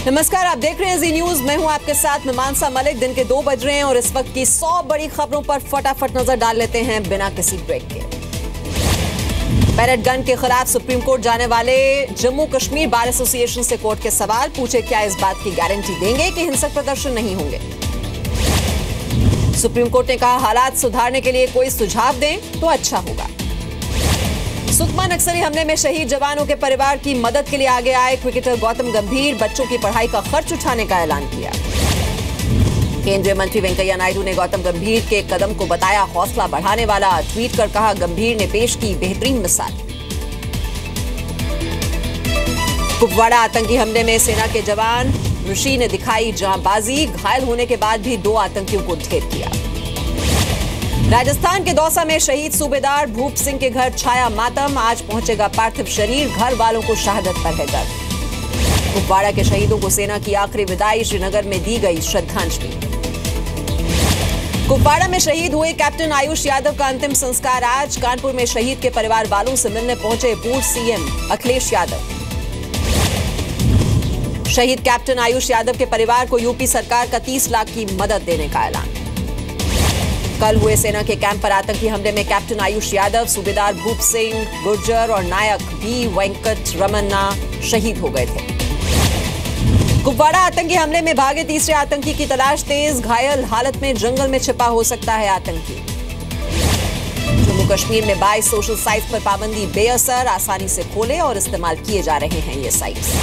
नमस्कार, आप देख रहे हैं जी न्यूज। मैं हूं आपके साथ मीमांसा मलिक। दिन के 2 बज रहे हैं और इस वक्त की 100 बड़ी खबरों पर फटाफट नजर डाल लेते हैं बिना किसी ब्रेक के। पैलेट गन के खिलाफ सुप्रीम कोर्ट जाने वाले जम्मू कश्मीर बार एसोसिएशन से कोर्ट के सवाल पूछे, क्या इस बात की गारंटी देंगे कि हिंसक प्रदर्शन नहीं होंगे। सुप्रीम कोर्ट ने कहा, हालात सुधारने के लिए कोई सुझाव दें तो अच्छा होगा। सुकमा नक्सली हमले में शहीद जवानों के परिवार की मदद के लिए आगे आए क्रिकेटर गौतम गंभीर। बच्चों की पढ़ाई का खर्च उठाने का ऐलान किया। केंद्रीय मंत्री वेंकैया नायडू ने गौतम गंभीर के कदम को बताया हौसला बढ़ाने वाला। ट्वीट कर कहा, गंभीर ने पेश की बेहतरीन मिसाल। कुपवाड़ा आतंकी हमले में सेना के जवान ऋषि ने दिखाई जांबाजी। घायल होने के बाद भी 2 आतंकियों को ढेर किया। राजस्थान के दौसा में शहीद सूबेदार भूप सिंह के घर छाया मातम। आज पहुंचेगा पार्थिव शरीर, घर वालों को शहादत पर है गर्व। कुपवाड़ा के शहीदों को सेना की आखिरी विदाई, श्रीनगर में दी गई श्रद्धांजलि। कुपवाड़ा में शहीद हुए कैप्टन आयुष यादव का अंतिम संस्कार आज। कानपुर में शहीद के परिवार वालों से मिलने पहुंचे पूर्व सीएम अखिलेश यादव। शहीद कैप्टन आयुष यादव के परिवार को यूपी सरकार का 30 लाख की मदद देने का ऐलान। कल हुए सेना के कैंप पर आतंकी हमले में कैप्टन आयुष यादव, सूबेदार भूप सिंह गुर्जर और नायक बी वेंकट रमन्ना शहीद हो गए थे। कुपवाड़ा आतंकी हमले में भागे तीसरे आतंकी की तलाश तेज। घायल हालत में जंगल में छिपा हो सकता है आतंकी। जम्मू कश्मीर में 22 सोशल साइट्स पर पाबंदी बेअसर। आसानी से खोले और इस्तेमाल किए जा रहे हैं ये साइट्स।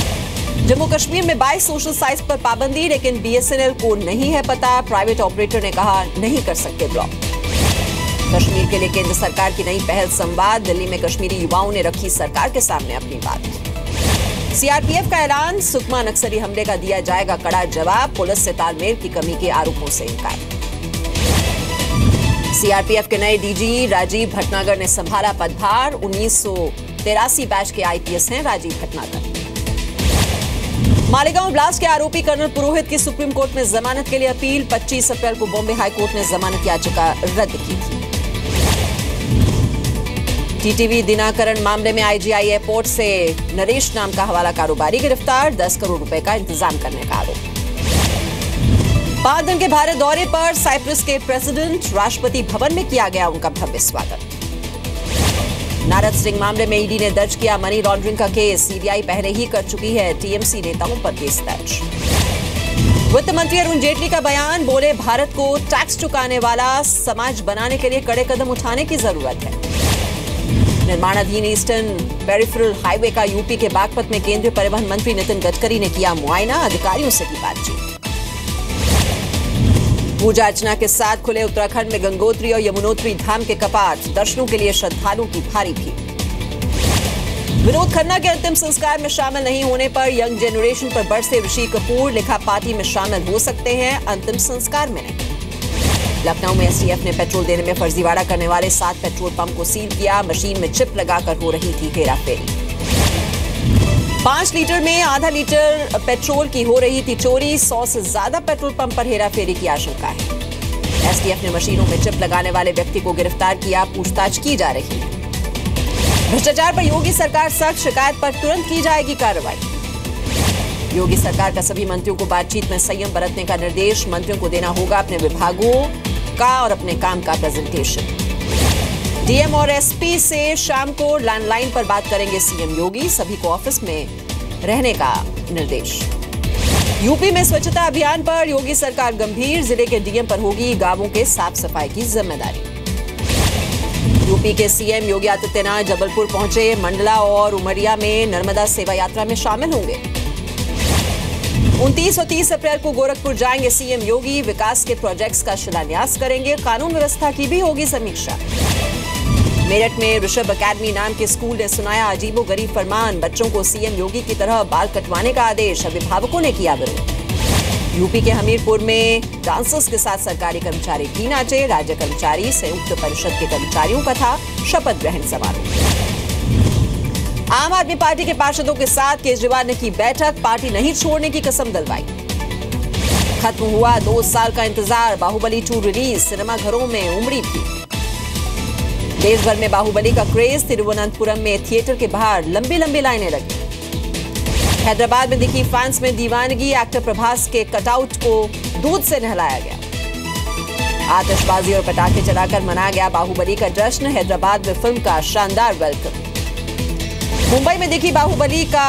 जम्मू कश्मीर में 22 सोशल साइट्स पर पाबंदी, लेकिन बीएसएनएल को नहीं है पता। प्राइवेट ऑपरेटर ने कहा नहीं कर सकते ब्लॉक। कश्मीर के लिए केंद्र सरकार की नई पहल संवाद। दिल्ली में कश्मीरी युवाओं ने रखी सरकार के सामने अपनी बात। सीआरपीएफ का ऐलान, सुकमा नक्सली हमले का दिया जाएगा कड़ा जवाब। पुलिस से तालमेल की कमी के आरोपों से इनकार। सीआरपीएफ के नए डीजी राजीव भटनागर ने संभाला पदभार। 1983 बैच के आईपीएस हैं राजीव भटनागर। मालेगांव ब्लास्ट के आरोपी कर्नल पुरोहित की सुप्रीम कोर्ट में जमानत के लिए अपील। 25 अप्रैल को बॉम्बे हाई कोर्ट ने जमानत याचिका रद्द की थी। टीटीवी दिनाकरण मामले में आईजीआई एयरपोर्ट से नरेश नाम का हवाला कारोबारी गिरफ्तार। 10 करोड़ रुपए का इंतजाम करने का आरोप। 5 दिन के भारत दौरे पर साइप्रस के प्रेसिडेंट, राष्ट्रपति भवन में किया गया उनका भव्य स्वागत। नारद सिंह मामले में ईडी ने दर्ज किया मनी लॉन्ड्रिंग का केस। सीबीआई पहले ही कर चुकी है टीएमसी नेताओं पर केस दर्ज। वित्त मंत्री अरुण जेटली का बयान, बोले भारत को टैक्स चुकाने वाला समाज बनाने के लिए कड़े कदम उठाने की जरूरत है। निर्माणाधीन ईस्टर्न पेरिफेरल हाईवे का यूपी के बागपत में केंद्रीय परिवहन मंत्री नितिन गडकरी ने किया मुआयना। अधिकारियों से की बातचीत। पूजा अर्चना के साथ खुले उत्तराखंड में गंगोत्री और यमुनोत्री धाम के कपाट। दर्शनों के लिए श्रद्धालुओं की भारी भीड़। विनोद खन्ना के अंतिम संस्कार में शामिल नहीं होने पर यंग जनरेशन पर बरसे ऋषि कपूर। लिखा, पार्टी में शामिल हो सकते हैं, अंतिम संस्कार में नहीं। लखनऊ में एसटीएफ ने पेट्रोल देने में फर्जीवाड़ा करने वाले 7 पेट्रोल पंप को सील किया। मशीन में चिप लगाकर हो रही थी हेराफेरी। 5 लीटर में आधा लीटर पेट्रोल की हो रही थी चोरी। 100 से ज्यादा पेट्रोल पंप पर हेराफेरी की आशंका है। एसटीएफ ने मशीनों में चिप लगाने वाले व्यक्ति को गिरफ्तार किया। पूछताछ की जा रही है। भ्रष्टाचार पर योगी सरकार सख्त, शिकायत पर तुरंत की जाएगी कार्रवाई। योगी सरकार का सभी मंत्रियों को बातचीत में संयम बरतने का निर्देश। मंत्रियों को देना होगा अपने विभागों का और अपने काम का प्रेजेंटेशन। डीएम और एसपी से शाम को लैंडलाइन पर बात करेंगे सीएम योगी। सभी को ऑफिस में रहने का निर्देश। यूपी में स्वच्छता अभियान पर योगी सरकार गंभीर। जिले के डीएम पर होगी गांवों के साफ सफाई की जिम्मेदारी। यूपी के सीएम योगी आदित्यनाथ जबलपुर पहुंचे। मंडला और उमरिया में नर्मदा सेवा यात्रा में शामिल होंगे। 29 और 30 अप्रैल को गोरखपुर जाएंगे सीएम योगी। विकास के प्रोजेक्ट्स का शिलान्यास करेंगे। कानून व्यवस्था की भी होगी समीक्षा। मेरठ में ऋषभ अकेडमी नाम के स्कूल ने सुनाया अजीबोगरीब फरमान। बच्चों को सीएम योगी की तरह बाल कटवाने का आदेश। अभिभावकों ने किया विरोध। यूपी के हमीरपुर में डांसर्स के साथ सरकारी कर्मचारी भी नाचे। राज्य कर्मचारी संयुक्त परिषद के कर्मचारियों का था शपथ ग्रहण समारोह। आम आदमी पार्टी के पार्षदों के साथ केजरीवाल ने की बैठक। पार्टी नहीं छोड़ने की कसम दिलवाई। खत्म हुआ 2 साल का इंतजार। बाहुबली 2 रिलीज। सिनेमाघरों में उमड़ी भीड़। देश भर में बाहुबली का क्रेज। तिरुवनंतपुरम में थिएटर के बाहर लंबी लंबी लाइनें लगी। हैदराबाद में दिखी फैंस में दीवानगी, एक्टर प्रभास के कटआउट को दूध से नहलाया गया। आतिशबाजी और पटाखे चलाकर मनाया गया बाहुबली का जश्न। हैदराबाद में फिल्म का शानदार वेलकम। मुंबई में दिखी बाहुबली का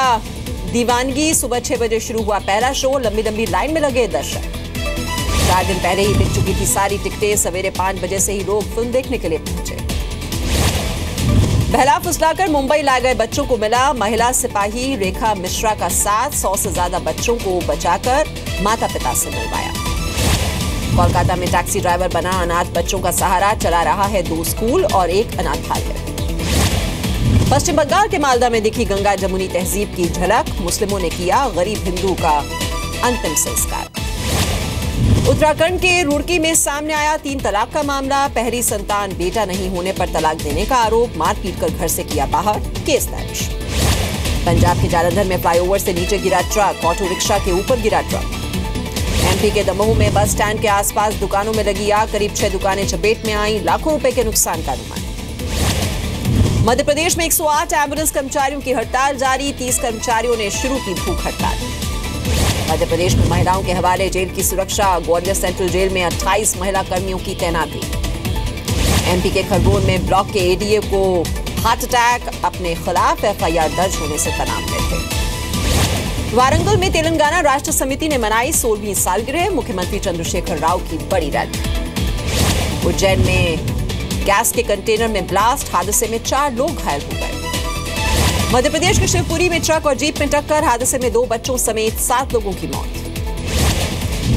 दीवानगी, सुबह 6 बजे शुरू हुआ पहला शो। लंबी लंबी लाइन में लगे दर्शक। 4 दिन पहले ही बिक चुकी थी सारी टिकटें। सवेरे 5 बजे से ही लोग फिल्म देखने के लिए पहुंचे। बहला फुसलाकर मुंबई लाए गए बच्चों को मिला महिला सिपाही रेखा मिश्रा का साथ। 100 से ज्यादा बच्चों को बचाकर माता पिता से मिलवाया। कोलकाता में टैक्सी ड्राइवर बना अनाथ बच्चों का सहारा, चला रहा है 2 स्कूल और 1 अनाथालय। पश्चिम बंगाल के मालदा में दिखी गंगा जमुनी तहजीब की झलक। मुस्लिमों ने किया गरीब हिंदू का अंतिम संस्कार। उत्तराखंड के रुड़की में सामने आया 3 तलाक का मामला। पहली संतान बेटा नहीं होने पर तलाक देने का आरोप, मारपीट कर घर से किया बाहर, केस दर्ज। पंजाब के जालंधर में फ्लाईओवर से नीचे गिरा ट्रक, ऑटो रिक्शा के ऊपर गिरा ट्रक। एमपी के दमोह में बस स्टैंड के आसपास दुकानों में लगी आग, करीब 6 दुकानें चपेट में आईं, लाखों रुपए के नुकसान का अनुमान। मध्य प्रदेश में 108 एम्बुलेंस कर्मचारियों की हड़ताल जारी, 30 कर्मचारियों ने शुरू की भूख हड़ताल। मध्य प्रदेश में महिलाओं के हवाले जेल की सुरक्षा, ग्वालियर सेंट्रल जेल में 28 महिला कर्मियों की तैनाती। एमपी के खरगोन में ब्लॉक के एडीए को हार्ट अटैक, अपने खिलाफ एफआईआर दर्ज होने से तनाव में थे। वारंगल में तेलंगाना राष्ट्र समिति ने मनाई 16वीं सालगिरह, मुख्यमंत्री चंद्रशेखर राव की बड़ी रैली। उज्जैन में गैस के कंटेनर में ब्लास्ट, हादसे में 4 लोग घायल हो गए। मध्य प्रदेश के शिवपुरी में ट्रक और जीप में टक्कर, हादसे में 2 बच्चों समेत 7 लोगों की मौत।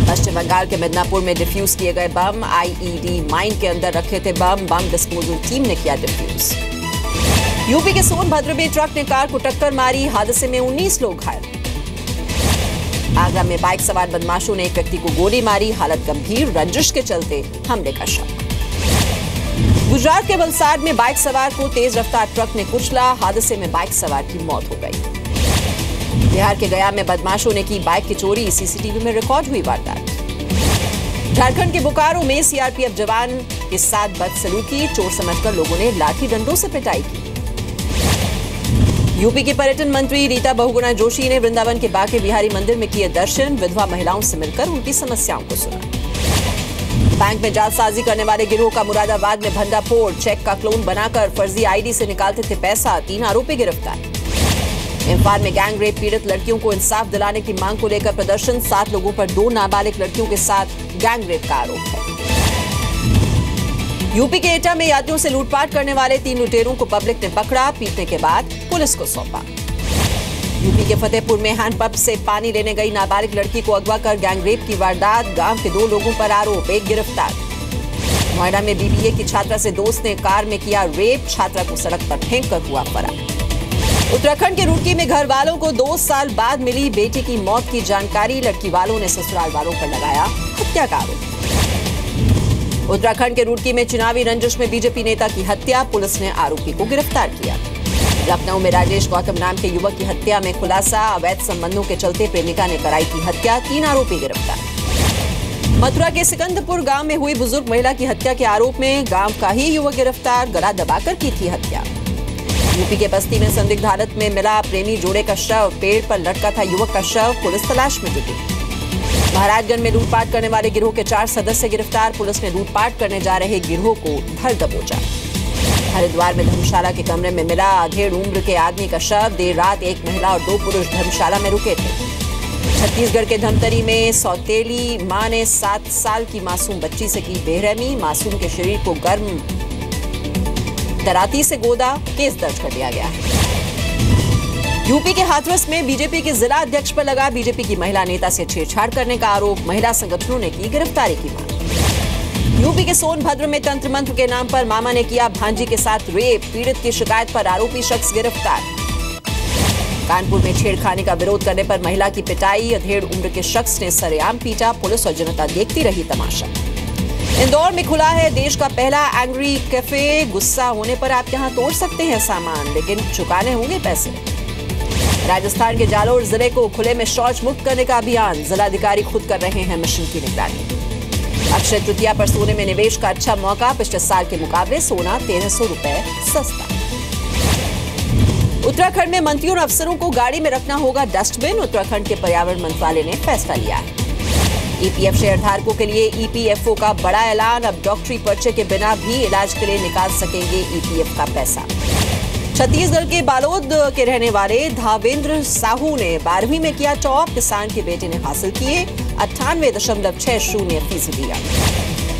पश्चिम बंगाल के मिदनापुर में डिफ्यूज किए गए बम, आईईडी माइन के अंदर रखे थे बम डिस्पोजल टीम ने किया डिफ्यूज। यूपी के सोनभद्र में ट्रक ने कार को टक्कर मारी, हादसे में 19 लोग घायल। आगरा में बाइक सवार बदमाशों ने एक व्यक्ति को गोली मारी, हालत गंभीर, रंजिश के चलते हमले का शक। गुजरात के वलसाड में बाइक सवार को तेज रफ्तार ट्रक ने कुचला, हादसे में बाइक सवार की मौत हो गई। बिहार के गया में बदमाशों ने की बाइक की चोरी, सीसीटीवी में रिकॉर्ड हुई वारदात। झारखंड के बोकारो में सीआरपीएफ जवान के साथ बदसलूकी, चोर समझकर लोगों ने लाठी डंडों से पिटाई की। यूपी की पर्यटन मंत्री रीता बहुगुणा जोशी ने वृंदावन के बांके बिहारी मंदिर में किए दर्शन, विधवा महिलाओं से मिलकर उनकी समस्याओं को सुना। बैंक में जालसाजी करने वाले गिरोह का मुरादाबाद में भंडाफोड़, चेक का क्लोन बनाकर फर्जी आईडी से निकालते थे पैसा, 3 आरोपी गिरफ्तार। इम्फाल में गैंग रेप पीड़ित लड़कियों को इंसाफ दिलाने की मांग को लेकर प्रदर्शन, 7 लोगों पर 2 नाबालिग लड़कियों के साथ गैंग रेप का आरोप है। यूपी के एटा में यात्रियों से लूटपाट करने वाले 3 लुटेरों को पब्लिक ने पकड़ा, पीटने के बाद पुलिस को सौंपा। यूपी के फतेहपुर में हैंडपंप से पानी लेने गई नाबालिग लड़की को अगवा कर गैंग रेप की वारदात, गांव के 2 लोगों पर आरोप, 1 गिरफ्तार। नोएडा में बीबीए की छात्रा से दोस्त ने कार में किया रेप, छात्रा को सड़क पर फेंक कर हुआ फरार। उत्तराखंड के रुड़की में घर वालों को 2 साल बाद मिली बेटी की मौत की जानकारी, लड़की वालों ने ससुराल वालों पर लगाया हत्या का आरोप। उत्तराखंड के रुड़की में चुनावी रंजिश में बीजेपी नेता की हत्या, पुलिस ने आरोपी को गिरफ्तार किया। लखनऊ में राजेश गौतम नाम के युवक की हत्या में खुलासा, अवैध संबंधों के चलते प्रेमिका ने कराई थी हत्या, 3 आरोपी गिरफ्तार। मथुरा के सिकंदपुर गांव में हुई बुजुर्ग महिला की हत्या के आरोप में गांव का ही युवक गिरफ्तार, गला दबाकर की थी हत्या। यूपी के बस्ती में संदिग्ध हालत में मिला प्रेमी जोड़े का शव, पेड़ पर लटका था युवक का शव, पुलिस तलाश में जुटी। महाराजगंज में लूटपाट करने वाले गिरोह के 4 सदस्य गिरफ्तार, पुलिस ने लूटपाट करने जा रहे गिरोह को धर दबोचा। हरिद्वार में धर्मशाला के कमरे में मिला अधेड़ उम्र के आदमी का शव, देर रात 1 महिला और 2 पुरुष धर्मशाला में रुके थे। छत्तीसगढ़ के धमतरी में सौतेली मां ने 7 साल की मासूम बच्ची से की बेरहमी, मासूम के शरीर को गर्म दराती से गोदा, केस दर्ज कर लिया गया है। यूपी के हाथरस में बीजेपी के जिला अध्यक्ष पर लगा बीजेपी की महिला नेता से छेड़छाड़ करने का आरोप, महिला संगठनों ने की गिरफ्तारी की मांग। यूपी के सोनभद्र में तंत्र मंत्र के नाम पर मामा ने किया भांजी के साथ रेप, पीड़ित की शिकायत पर आरोपी शख्स गिरफ्तार। कानपुर में छेड़खानी का विरोध करने पर महिला की पिटाई, अधेड़ उम्र के शख्स ने सरेआम पीटा, पुलिस और जनता देखती रही तमाशा। इंदौर में खुला है देश का पहला एंग्री कैफे, गुस्सा होने पर आप यहां तोड़ सकते हैं सामान, लेकिन चुकाने होंगे पैसे। राजस्थान के जालोर जिले को खुले में शौच मुक्त करने का अभियान, जिलाधिकारी खुद कर रहे हैं मिशन की निगरानी। अक्षय तृतीया पर सोने में निवेश का अच्छा मौका, पिछले साल के मुकाबले सोना 1300 रुपए सस्ता। उत्तराखंड में मंत्रियों और अफसरों को गाड़ी में रखना होगा डस्टबिन। उत्तराखंड के पर्यावरण मंत्रालय ने फैसला लिया है। ईपीएफ शेयर धारकों के लिए ईपीएफओ का बड़ा ऐलान। अब डॉक्टरी पर्चे के बिना भी इलाज के लिए निकाल सकेंगे ईपीएफ का पैसा। छत्तीसगढ़ के बालोद के रहने वाले धावेंद्र साहू ने 12वीं में किया टॉप। किसान के बेटे ने हासिल किए 98.60%।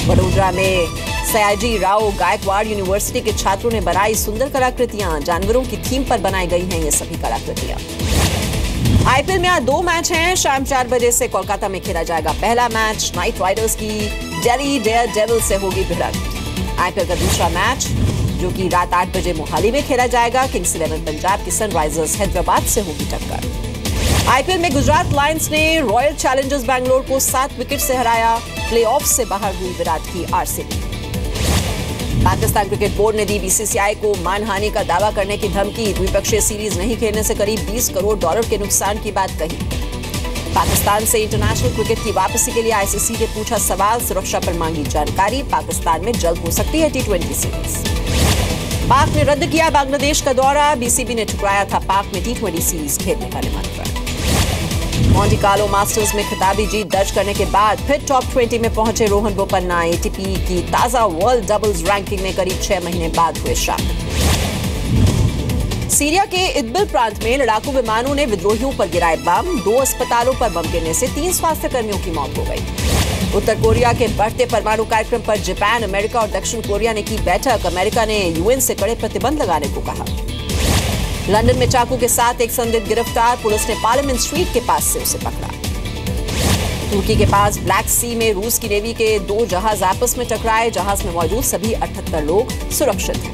वडोदरा में सयाजी राव गायकवाड़ यूनिवर्सिटी के छात्रों ने बनाई सुंदर कलाकृतियां। जानवरों की थीम पर बनाई गई हैं ये सभी कलाकृतियां। आईपीएल में आज 2 मैच हैं। शाम 4 बजे से कोलकाता में खेला जाएगा पहला मैच। नाइट राइडर्स की दिल्ली डेयरडेविल से होगी भिड़ंत। आईपीएल का दूसरा मैच जो कि रात 8 बजे मोहाली में खेला जाएगा। किंग्स 11 पंजाब की सनराइजर्स हैदराबाद से होगी टक्कर। आईपीएल में गुजरात लायंस ने रॉयल चैलेंजर्स बैंगलोर को 7 विकेट से हराया। प्लेऑफ से बाहर हुई विराट की आरसीबी। पाकिस्तान क्रिकेट बोर्ड ने दी बीसीसीआई को मानहानि का दावा करने की धमकी। द्विपक्षीय सीरीज नहीं खेलने से करीब $20 करोड़ के नुकसान की बात कही। पाकिस्तान से इंटरनेशनल क्रिकेट की वापसी के लिए आईसीसी ने पूछा सवाल। सुरक्षा पर मांगी जानकारी। पाकिस्तान में जल्द हो सकती है T20 सीरीज। पाक ने रद्द किया बांग्लादेश का दौरा। बीसीबी ने ठुकराया था पाक में T20 सीरीज खेलने का निमंत्रण। मोंटी कार्लो मास्टर्स में खिताबी जीत दर्ज करने के बाद फिर टॉप 20 में पहुंचे रोहन बोपन्ना। एटीपी की ताजा वर्ल्ड डबल्स रैंकिंग में करीब 6 महीने बाद हुए शामिल। सीरिया के इदबिल प्रांत में लड़ाकू विमानों ने विद्रोहियों पर गिराए बम। 2 अस्पतालों पर बम गिरने से 3 स्वास्थ्य कर्मियों की मौत हो गई। उत्तर कोरिया के बढ़ते परमाणु कार्यक्रम पर जापान, अमेरिका और दक्षिण कोरिया ने की बैठक। अमेरिका ने यूएन से कड़े प्रतिबंध लगाने को कहा। लंदन में चाकू के साथ एक संदिग्ध गिरफ्तार। पुलिस ने पार्लियामेंट स्ट्रीट के पास से उसे पकड़ा। तुर्की के पास ब्लैक सी में रूस की नेवी के 2 जहाज आपस में टकराए। जहाज में मौजूद सभी 78 लोग सुरक्षित हैं।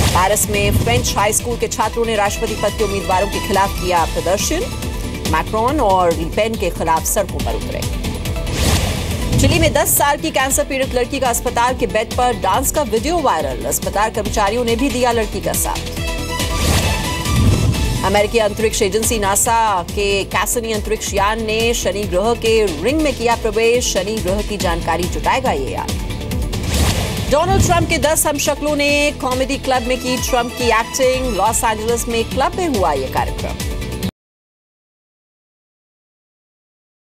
पेरिस में फ्रेंच हाई स्कूल के छात्रों ने राष्ट्रपति पद के उम्मीदवारों के खिलाफ किया प्रदर्शन। मैक्रोन और लीपेन के खिलाफ सड़कों पर उतरे। चिली में 10 साल की कैंसर पीड़ित लड़की का अस्पताल के बेड पर डांस का वीडियो वायरल। अस्पताल कर्मचारियों ने भी दिया लड़की का साथ। अमेरिकी अंतरिक्ष एजेंसी नासा के कैसनी अंतरिक्ष यान ने शनि ग्रह के रिंग में किया प्रवेश। शनि ग्रह की जानकारी जुटाएगा ये यान। डोनाल्ड ट्रंप के 10 हमशक्लों ने कॉमेडी क्लब में की ट्रंप की एक्टिंग। लॉस एंजलिस में क्लब में हुआ ये कार्यक्रम।